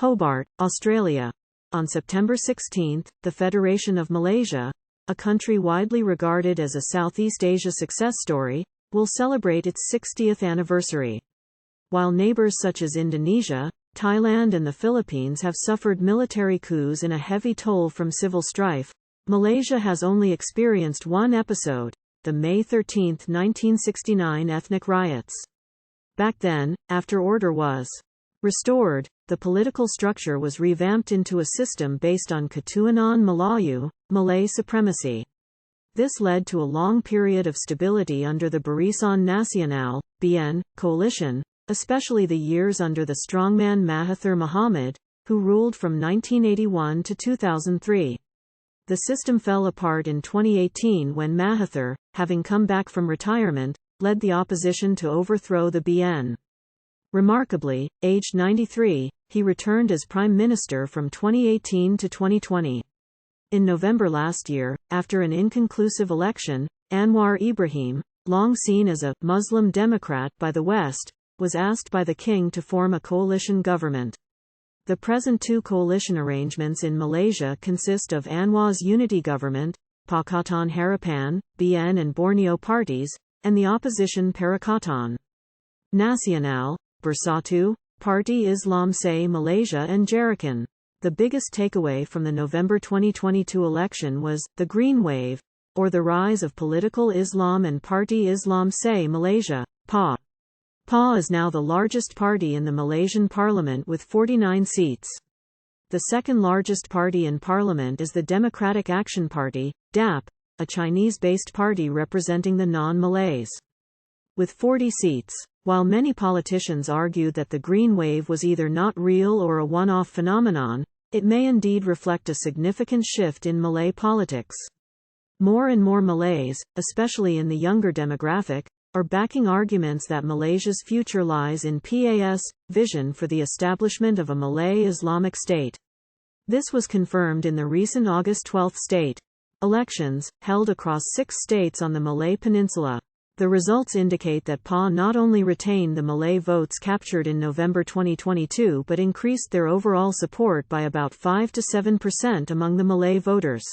Hobart, Australia. On September 16, the Federation of Malaysia, a country widely regarded as a Southeast Asia success story, will celebrate its 60th anniversary. While neighbours such as Indonesia, Thailand and the Philippines have suffered military coups and a heavy toll from civil strife, Malaysia has only experienced one episode, the May 13, 1969 ethnic riots. Back then, after order was restored, the political structure was revamped into a system based on Ketuanan Melayu, Malay Supremacy. This led to a long period of stability under the Barisan Nasional (BN) coalition, especially the years under the strongman Mahathir Mohamad, who ruled from 1981 to 2003. The system fell apart in 2018 when Mahathir, having come back from retirement, led the opposition to overthrow the BN. Remarkably, aged 93, he returned as Prime Minister from 2018 to 2020. In November last year, after an inconclusive election, Anwar Ibrahim, long seen as a Muslim Democrat by the West, was asked by the king to form a coalition government. The present two coalition arrangements in Malaysia consist of Anwar's unity government, Pakatan Harapan, BN and Borneo parties, and the opposition Perikatan Nasional, Bersatu, Parti Islam Se Malaysia and Jarakan. The biggest takeaway from the November 2022 election was the Green Wave, or the rise of political Islam and Parti Islam Se Malaysia, PA. PA is now the largest party in the Malaysian parliament with 49 seats. The second largest party in parliament is the Democratic Action Party, DAP, a Chinese-based party representing the non-Malays, with 40 seats. While many politicians argue that the Green Wave was either not real or a one-off phenomenon, it may indeed reflect a significant shift in Malay politics. More and more Malays, especially in the younger demographic, are backing arguments that Malaysia's future lies in PAS' vision for the establishment of a Malay Islamic state. This was confirmed in the recent August 12 state elections, held across 6 states on the Malay Peninsula. The results indicate that PA not only retained the Malay votes captured in November 2022 but increased their overall support by about 5 to 7% among the Malay voters.